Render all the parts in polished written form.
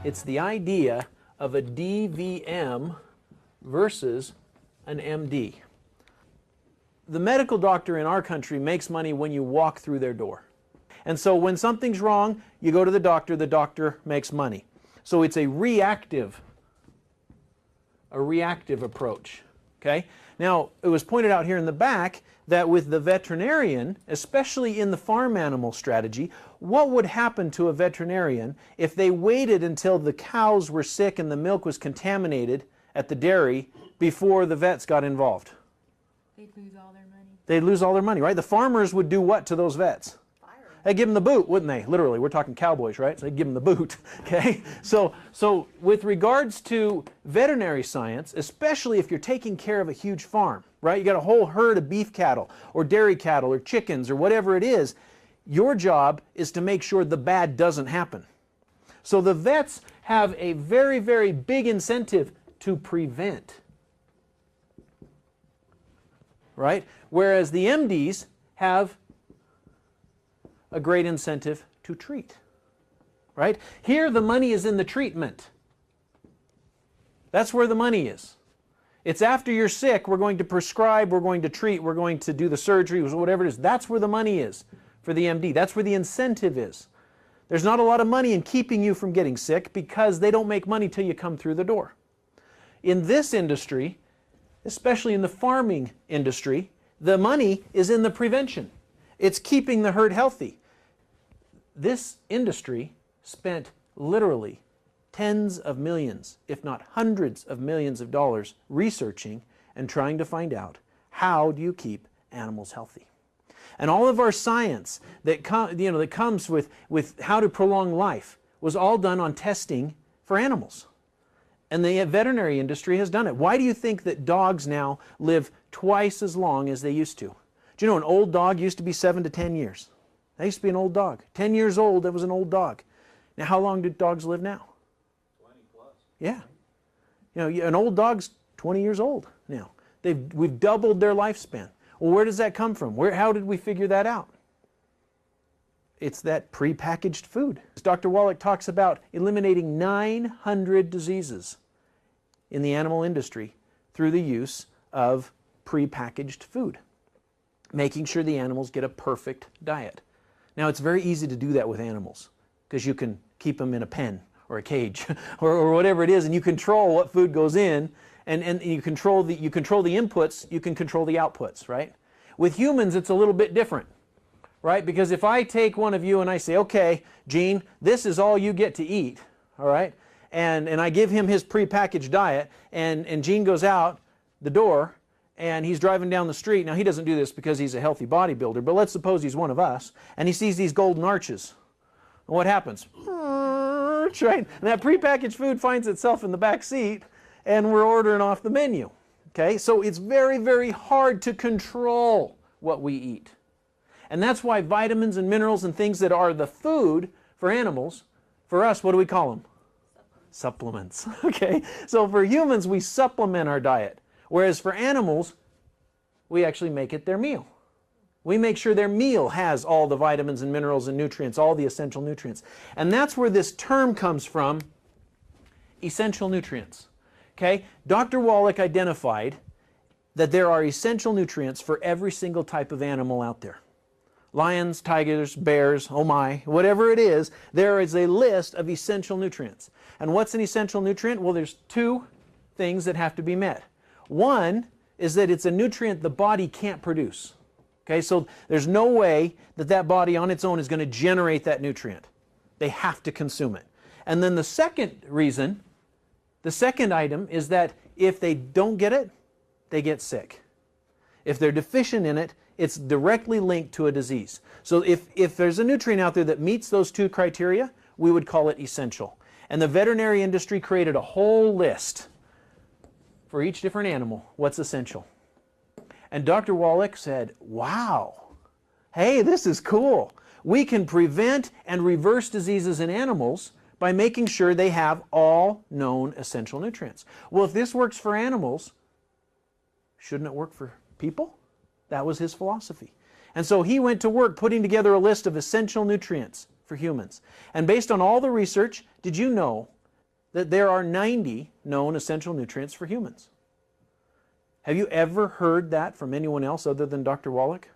It's the idea of a DVM versus an MD. The medical doctor in our country makes money when you walk through their door. And so when something's wrong, you go to the doctor makes money. So it's a reactive approach. Okay? Now, it was pointed out here in the back that with the veterinarian, especially in the farm animal strategy, what would happen to a veterinarian if they waited until the cows were sick and the milk was contaminated at the dairy before the vets got involved? They'd lose all their money. They'd lose all their money, right? The farmers would do what to those vets? They'd give them the boot, wouldn't they? Literally, we're talking cowboys, right? So they'd give them the boot, okay? So with regards to veterinary science, especially if you're taking care of a huge farm, right? You got a whole herd of beef cattle or dairy cattle or chickens or whatever it is, your job is to make sure the bad doesn't happen. So the vets have a very, very big incentive to prevent, right? Whereas the MDs have a great incentive to treat, right? Here the money is in the treatment. That's where the money is. It's after you're sick, we're going to prescribe, we're going to treat, we're going to do the surgery, whatever it is. That's where the money is for the MD. That's where the incentive is. There's not a lot of money in keeping you from getting sick because they don't make money till you come through the door. In this industry, especially in the farming industry, the money is in the prevention. It's keeping the herd healthy. This industry spent literally tens of millions, if not hundreds of millions of dollars researching and trying to find out how do you keep animals healthy. And all of our science that comes with how to prolong life was all done on testing for animals. And the veterinary industry has done it. Why do you think that dogs now live twice as long as they used to? Do you know an old dog used to be 7 to 10 years? That used to be an old dog. 10 years old, that was an old dog. Now, how long do dogs live now? 20 plus. Yeah. You know, an old dog's 20 years old now. We've doubled their lifespan. Well, where does that come from? How did we figure that out? It's that prepackaged food. Dr. Wallach talks about eliminating 900 diseases in the animal industry through the use of prepackaged food, making sure the animals get a perfect diet. Now, it's very easy to do that with animals because you can keep them in a pen or a cage or whatever it is, and you control what food goes in, and you control the inputs, you can control the outputs, right? With humans, it's a little bit different, right? Because if I take one of you and I say, okay, Gene, this is all you get to eat, all right? And I give him his prepackaged diet, and Gene goes out the door, and he's driving down the street. Now, he doesn't do this because he's a healthy bodybuilder, but let's suppose he's one of us, and he sees these golden arches. And what happens? Right? And that prepackaged food finds itself in the back seat, and we're ordering off the menu. Okay? So it's very, very hard to control what we eat. And that's why vitamins and minerals and things that are the food for animals, for us, what do we call them? Supplements. Okay? So for humans, we supplement our diet. Whereas for animals, we actually make it their meal. We make sure their meal has all the vitamins and minerals and nutrients, all the essential nutrients. And that's where this term comes from, essential nutrients. Okay? Dr. Wallach identified that there are essential nutrients for every single type of animal out there. Lions, tigers, bears, oh my, whatever it is, there is a list of essential nutrients. And what's an essential nutrient? Well, there's two things that have to be met. One is that it's a nutrient the body can't produce. Okay, so there's no way that that body on its own is going to generate that nutrient. They have to consume it. And then the second reason, the second item is that if they don't get it, they get sick. If they're deficient in it, it's directly linked to a disease. So if there's a nutrient out there that meets those two criteria, we would call it essential. And the veterinary industry created a whole list for each different animal, what's essential. And Dr. Wallach said, wow, hey, this is cool. We can prevent and reverse diseases in animals by making sure they have all known essential nutrients. Well, if this works for animals, shouldn't it work for people? That was his philosophy. And so he went to work putting together a list of essential nutrients for humans. And based on all the research, did you know that there are 90 known essential nutrients for humans. Have you ever heard that from anyone else other than Dr. Wallach?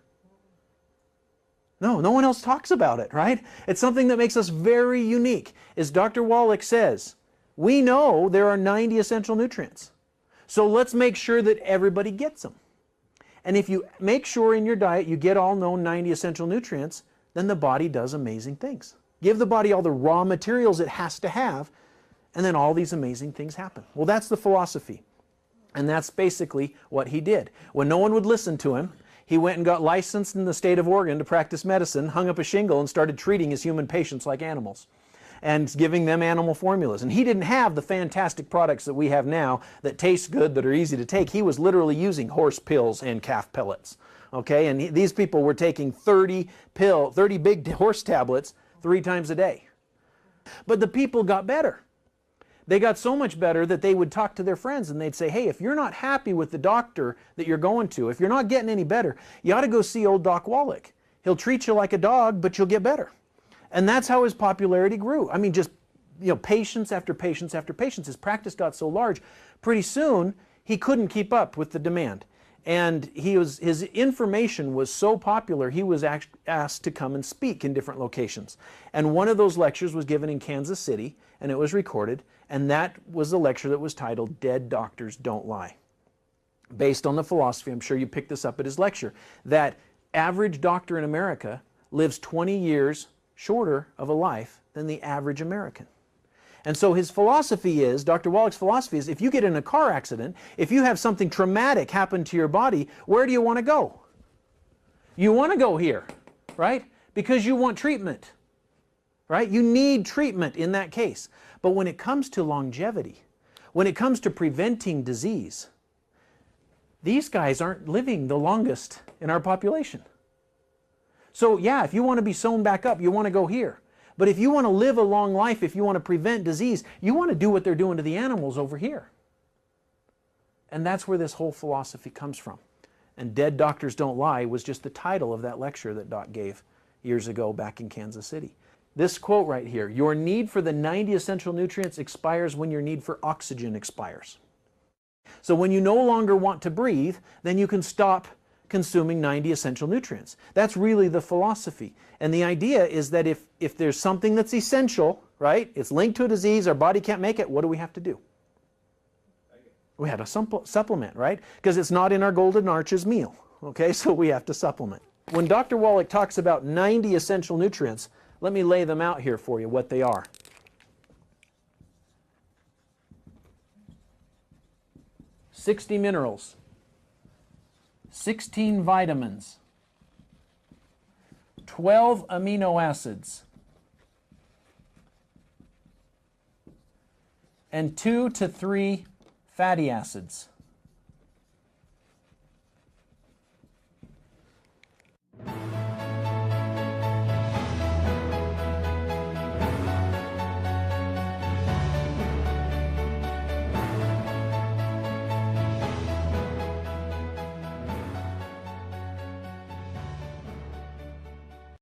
No, no one else talks about it, right? It's something that makes us very unique. As Dr. Wallach says, we know there are 90 essential nutrients. So let's make sure that everybody gets them. And if you make sure in your diet you get all known 90 essential nutrients, then the body does amazing things. Give the body all the raw materials it has to have, and then all these amazing things happen. Well, that's the philosophy. And that's basically what he did. When no one would listen to him, he went and got licensed in the state of Oregon to practice medicine, hung up a shingle, and started treating his human patients like animals and giving them animal formulas. And he didn't have the fantastic products that we have now that taste good, that are easy to take. He was literally using horse pills and calf pellets. Okay, and these people were taking 30 big horse tablets 3 times a day. But the people got better. They got so much better that they would talk to their friends and they'd say, hey, if you're not happy with the doctor that you're going to, if you're not getting any better, you ought to go see old Doc Wallach. He'll treat you like a dog, but you'll get better. And that's how his popularity grew. I mean, just patients after patients after patients. His practice got so large, pretty soon he couldn't keep up with the demand. And his information was so popular, he was asked to come and speak in different locations. And one of those lectures was given in Kansas City, and it was recorded. And that was the lecture that was titled, Dead Doctors Don't Lie. Based on the philosophy, I'm sure you picked this up at his lecture, that average doctor in America lives 20 years shorter of a life than the average American. And so his philosophy is, Dr. Wallach's philosophy is, if you get in a car accident, if you have something traumatic happen to your body, where do you want to go? You want to go here, right? Because you want treatment, right? You need treatment in that case. But when it comes to longevity, when it comes to preventing disease, these guys aren't living the longest in our population. So yeah, if you want to be sewn back up, you want to go here. But if you want to live a long life, if you want to prevent disease, you want to do what they're doing to the animals over here. And that's where this whole philosophy comes from. And Dead Doctors Don't Lie was just the title of that lecture that Doc gave years ago back in Kansas City. This quote right here, your need for the 90 essential nutrients expires when your need for oxygen expires. So when you no longer want to breathe, then you can stop consuming 90 essential nutrients. That's really the philosophy. And the idea is that if there's something that's essential, right, it's linked to a disease, our body can't make it, what do we have to do? We have to supplement, right? Because it's not in our Golden Arches meal, okay? So we have to supplement. When Dr. Wallach talks about 90 essential nutrients, let me lay them out here for you, what they are. 60 minerals, 16 vitamins, 12 amino acids, and 2 to 3 fatty acids.